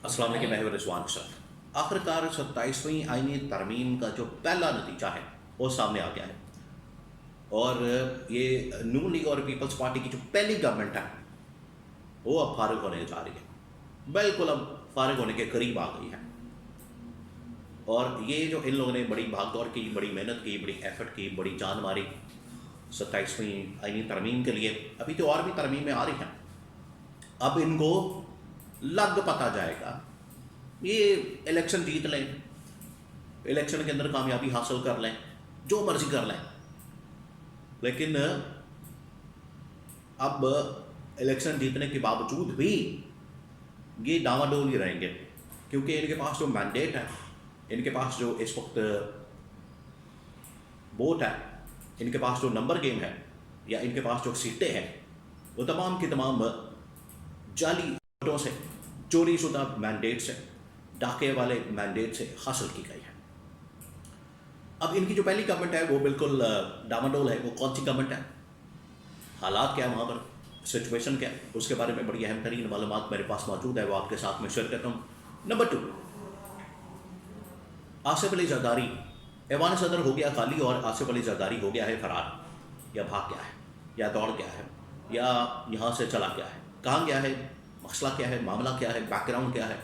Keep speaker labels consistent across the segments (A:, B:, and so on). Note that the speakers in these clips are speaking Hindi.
A: अस्सलाम वालेकुम, मैं हूं रिजवान सर। आखिरकार 27वीं आईनी तरमीम का जो पहला नतीजा है वो सामने आ गया है। और ये नून लीग और पीपल्स पार्टी की जो पहली गवर्नमेंट है वो अब फारिग होने जा रही है, बिल्कुल अब फारिग होने के करीब आ गई है। और ये जो इन लोगों ने बड़ी भागदौड़ की, बड़ी मेहनत की, बड़ी एफर्ट की, बड़ी जान मारी 27वीं आईनी तरमीम के लिए, अभी तो और भी तरमीमें आ रही हैं। अब इनको लग पता जाएगा, ये इलेक्शन जीत लें, इलेक्शन के अंदर कामयाबी हासिल कर लें, जो मर्जी कर लें, लेकिन अब इलेक्शन जीतने के बावजूद भी ये डावाडोल ही रहेंगे, क्योंकि इनके पास जो मैंडेट है, इनके पास जो इस वक्त वोट है, इनके पास जो नंबर गेम है, या इनके पास जो सीटें हैं, वो तमाम की तमाम जाली वोटों से, चोरी शुदा मैंडेट से, डाके वाले मैंडेट से हासिल की गई है। अब इनकी जो पहली गवर्नमेंट है वो बिल्कुल डामाडोल है। वो कौन सी गवर्नमेंट है, हालात क्या है वहाँ पर, सिचुएशन क्या है, उसके बारे में बड़ी अहम तरीन मालूमात मेरे पास मौजूद है, वो आपके साथ में शेयर करता हूँ। नंबर 2, आसिफ अली जरदारी, ऐवान सदर हो गया खाली और आसिफ अली जरदारी हो गया है फरार, या भाग गया है, या दौड़ गया है, या यहाँ से चला गया है। कहाँ गया है, मसला क्या है, मामला क्या है, बैकग्राउंड क्या है,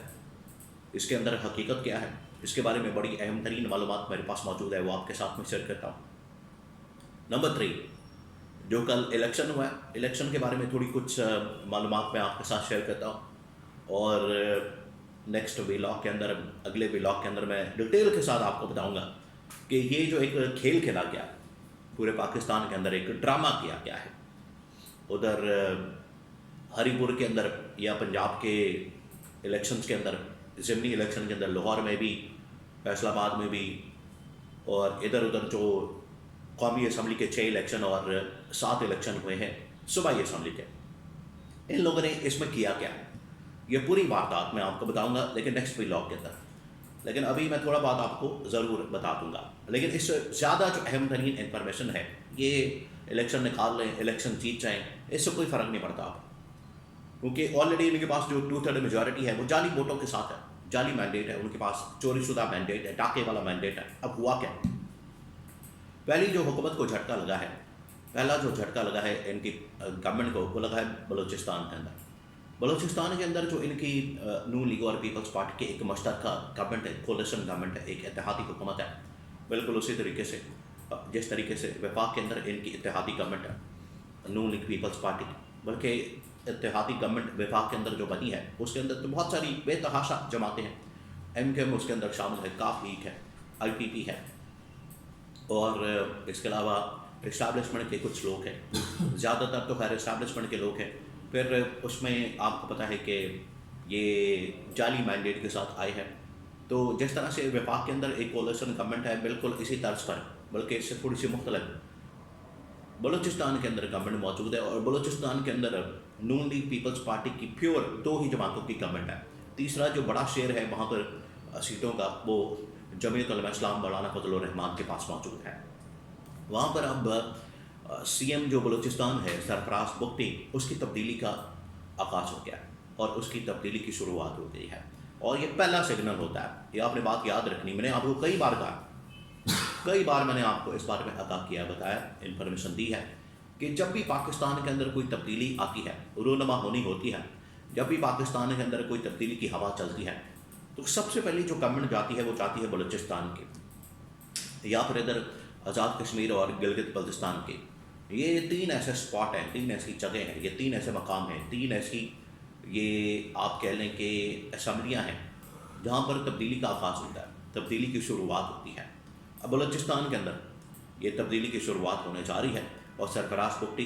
A: इसके अंदर हकीकत क्या है, इसके बारे में बड़ी अहम तरीन मालूमात मेरे पास मौजूद है, वो आपके साथ में शेयर करता हूँ। नंबर 3, जो कल इलेक्शन हुआ है, इलेक्शन के बारे में थोड़ी कुछ मालूमात मैं आपके साथ शेयर करता हूँ। और नेक्स्ट व्लॉग के अंदर, अगले व्लॉग के अंदर मैं डिटेल के साथ आपको बताऊँगा कि ये जो एक खेल खेला गया पूरे पाकिस्तान के अंदर, एक ड्रामा किया गया है, उधर हरिपुर के अंदर या पंजाब के इलेक्शंस के अंदर, ज़िमनी इलेक्शन के अंदर, लाहौर में भी, फैसलाबाद में भी, और इधर उधर जो कौमी असम्बली के 6 इलेक्शन और 7 इलेक्शन हुए हैं सूबाई असम्बली के, इन लोगों ने इसमें किया क्या, ये पूरी वारदात मैं आपको बताऊंगा, लेकिन नेक्स्ट व्लॉग के अंदर। लेकिन अभी मैं थोड़ा बहुत आपको ज़रूर बता दूंगा। लेकिन इससे ज़्यादा जो अहम तरीन इंफॉर्मेशन है, ये इलेक्शन निकाल लें, इलेक्शन जीत जाएँ, इससे कोई फ़र्क नहीं पड़ता आप, क्योंकि ऑलरेडी इनके पास जो 2/3 मेजॉरिटी है वो जाली वोटों के साथ है, जाली मैंडेट है, उनके पास चोरी शुदा मैंडेट है, डाके वाला मैंडेट है। अब हुआ क्या, पहली जो हुकूमत को झटका लगा है, पहला जो झटका लगा है इनकी गवर्नमेंट को, वो लगा है बलूचिस्तान के अंदर। बलूचिस्तान के अंदर जो इनकी नून लीग और पीपल्स पार्टी की एक मुश्तरका गवर्नमेंट है, कोलिशन गवर्नमेंट है, एक इत्तेहादी हुकूमत है, बिल्कुल उसी तरीके से जिस तरीके से वफाक के अंदर इनकी इत्तेहादी गवर्नमेंट है नून लीग पीपल्स पार्टी, बल्कि इत्तेहादी गवर्नमेंट वफाक के अंदर जो बनी है उसके अंदर तो बहुत सारी बेतहाशा जमातें हैं। MKM उसके अंदर शामिल है, काफ लीग है, IPP है, और इसके अलावा इस्टेब्लिशमेंट के कुछ लोग हैं, ज़्यादातर तो खैर इस्टेब्लिशमेंट के लोग हैं। फिर उसमें आपको पता है कि ये जाली मैंडेट के साथ आए हैं। तो जिस तरह से वफाक के अंदर एक कोलिशन गवर्नमेंट है, बिल्कुल इसी तर्ज पर, बल्कि इससे थोड़ी सी मुख्तलिफ बलूचिस्तान के अंदर गवर्नमेंट मौजूद है। और बलूचिस्तान के अंदर नून लीग पीपल्स पार्टी की प्योर 2 ही जमातों की गवर्नमेंट है। तीसरा जो बड़ा शेयर है वहाँ पर सीटों का, वो जमीयत उलमा इस्लाम मौलाना फजलुर रहमान के पास मौजूद है। वहाँ पर अब CM जो बलूचिस्तान है, सरफराज बुख्ती, उसकी तब्दीली का आगाज़ हो गया है और उसकी तब्दीली की शुरुआत हो गई है। और ये पहला सिग्नल होता है, ये आपने बात याद रखनी। मैंने आपको कई बार कहा, कई बार मैंने आपको इस बारे में आगाह किया, बताया, इन्फॉर्मेशन दी है कि जब भी पाकिस्तान के अंदर कोई तब्दीली आती है, रूनमा होनी होती है, जब भी पाकिस्तान के अंदर कोई तब्दीली की हवा चलती है, तो सबसे पहले जो गवर्नमेंट जाती है वो जाती है बलूचिस्तान की, या फिर इधर आज़ाद कश्मीर और गिलगित बल्तिस्तान की। ये 3 ऐसे स्पॉट हैं, 3 ऐसी जगह हैं, ये 3 ऐसे मकाम हैं, 3 ऐसी, ये आप कह लें कि असम्बलियाँ हैं जहाँ पर तब्दीली का आगाज़ होता है, तब्दीली की शुरुआत होती है। अब बलूचिस्तान के अंदर ये तब्दीली की शुरुआत होने जा रही है और सरफराज बुख्ती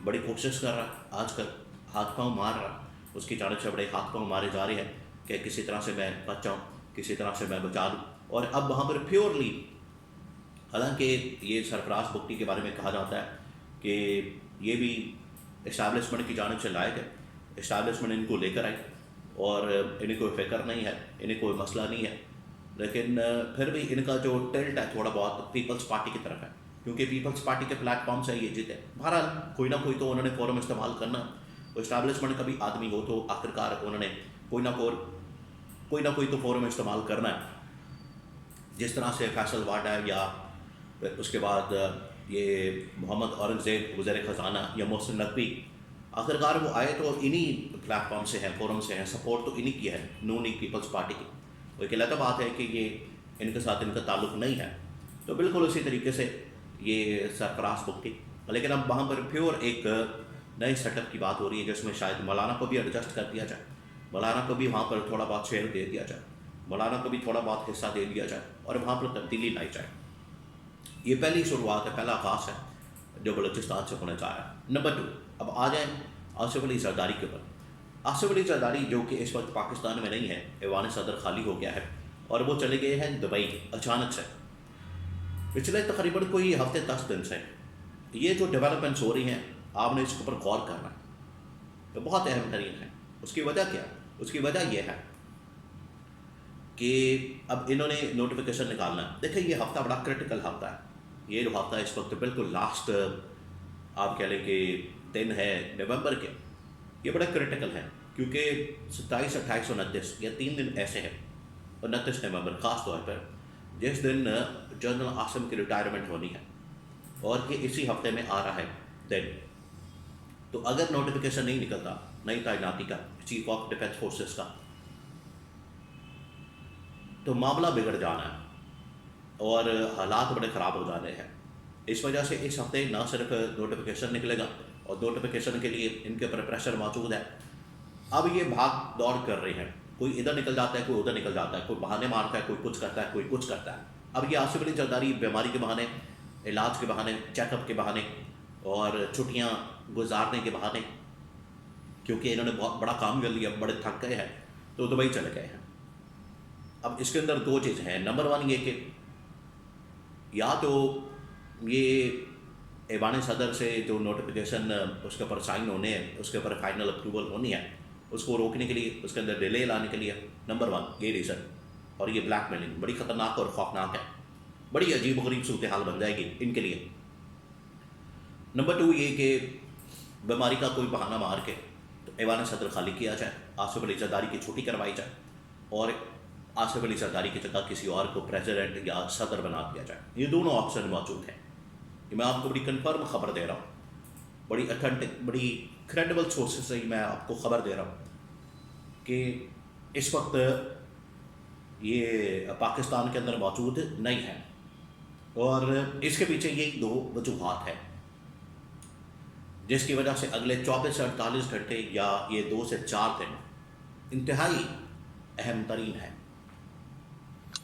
A: बड़ी कोशिश कर रहा है, आजकल हाथ पाँव मार रहा है, उसकी जानिब से बड़े हाथ पाँव मारे जा रहे हैं कि किसी तरह से मैं बच जाऊँ, किसी तरह से मैं बचा दूँ। और अब वहाँ पर प्योरली, हालांकि ये सरफराज बुख्ती के बारे में कहा जाता है कि ये भी इस्टेब्लिशमेंट की जानिब से लाए गए, इस्टेब्लिशमेंट इनको लेकर आई और इन्हें कोई फ़िक्र नहीं है, इन्हें कोई मसला नहीं है, लेकिन फिर भी इनका जो टिल्ट है थोड़ा बहुत पीपल्स पार्टी की तरफ है, क्योंकि पीपल्स पार्टी के प्लेटफॉर्म से ये जीते। बहरहाल कोई ना कोई तो उन्होंने फोरम इस्तेमाल करना, तो इस्टेब्लिशमेंट का भी आदमी हो तो आखिरकार उन्होंने कोई ना कोई कोई ना कोई तो फोरम इस्तेमाल करना है। जिस तरह से फैसल वाडा या उसके बाद ये मोहम्मद औरंगज़ेब वज़ीर ख़जाना या मोहसिन नकवी, आखिरकार वो आए तो इन्हीं प्लेटफॉर्म से हैं, फोरम से हैं, सपोर्ट तो इन्हीं की है, नून लीग पीपल्स पार्टी की। वो एक अलग बात है कि ये इनके साथ इनका ताल्लुक़ नहीं है, तो बिल्कुल उसी तरीके से ये सरफराज भुगती। लेकिन अब वहाँ पर प्योर एक नए सेटअप की बात हो रही है जिसमें शायद मौलाना को भी एडजस्ट कर दिया जाए, मौलाना को भी वहाँ पर थोड़ा बहुत शेयर दे दिया जाए, मौलाना को भी थोड़ा बहुत हिस्सा दे दिया जाए और वहाँ पर तब्दीली लाई जाए। ये पहली शुरुआत है, पहला आगाज़ है जो बलूचिस्तान से होने जा रहा है। नंबर 2, अब आ जाए आसिफ अली जरदारी के ऊपर। आसिफ अली जरदारी जो कि इस वक्त पाकिस्तान में नहीं है, ऐवान सदर खाली हो गया है और वो चले गए हैं दुबई अचानक से। पिछले तकरीबन कोई हफ्ते 10 दिन से ये जो डेवलपमेंट्स हो रही हैं, आपने इसके ऊपर गौर करना है, तो बहुत अहम तरीन है। उसकी वजह क्या? उसकी वजह यह है कि अब इन्होंने नोटिफिकेशन निकालना है। देखिए ये हफ्ता बड़ा क्रिटिकल हफ्ता है। ये जो हफ्ता इस वक्त बिल्कुल लास्ट आप कह लें कि दिन है नवंबर के, ये बड़ा क्रिटिकल है क्योंकि 27, 28, 29 या 3 दिन ऐसे हैं। 29 नवंबर ख़ास तौर पर जिस दिन जनरल आसिम की रिटायरमेंट होनी है और ये इसी हफ्ते में आ रहा है दिन। तो अगर नोटिफिकेशन नहीं निकलता नई तैनाती का चीफ ऑफ डिफेंस फोर्सेस का, तो मामला बिगड़ जाना है और हालात बड़े ख़राब हो जाने हैं। इस वजह से इस हफ्ते ना सिर्फ नोटिफिकेशन निकलेगा और नोटिफिकेशन के लिए इनके ऊपर प्रेशर मौजूद है। अब ये भाग दौड़ कर रहे हैं, कोई इधर निकल जाता है, कोई उधर निकल जाता है, कोई बहाने मारता है, कोई कुछ करता है, कोई कुछ करता है। अब ये आसिफ अली जरदारी बीमारी के बहाने, इलाज के बहाने, चेकअप के बहाने और छुट्टियाँ गुजारने के बहाने, क्योंकि इन्होंने बहुत बड़ा काम कर लिया, बड़े थक गए हैं, तो दुबई चले गए हैं। अब इसके अंदर 2 चीज़ हैं। नंबर 1 ये कि या तो ये ऐवान सदर से जो नोटिफिकेशन उसके ऊपर साइन होने हैं, उसके ऊपर फाइनल अप्रूवल होनी है, उसको रोकने के लिए, उसके अंदर डिले लाने के लिए, नंबर 1 ये रीज़न। और ये ब्लैकमेलिंग बड़ी ख़तरनाक और खौफनाक है, बड़ी अजीब गरीब सूरत हाल बन जाएगी इनके लिए। नंबर 2 ये कि बीमारी का कोई बहाना मार के तो ऐवान सदर खाली किया जाए, आसिफ अली जरदारी की छुट्टी करवाई जाए और आसिफ अली जरदारी की जगह किसी और को प्रेसिडेंट या सदर बना दिया जाए। ये दोनों ऑप्शन मौजूद हैं। ये मैं आपको बड़ी कन्फर्म खबर दे रहा हूँ, बड़ी अथेंटिक, बड़ी क्रेडिबल सोर्सेज से ही मैं आपको खबर दे रहा हूँ कि इस वक्त ये पाकिस्तान के अंदर मौजूद नहीं है। और इसके पीछे यही 2 वजूहात हैं जिसकी वजह से अगले 24 से 48 घंटे या ये 2 से 4 दिन इंतहाई अहम तरीन है।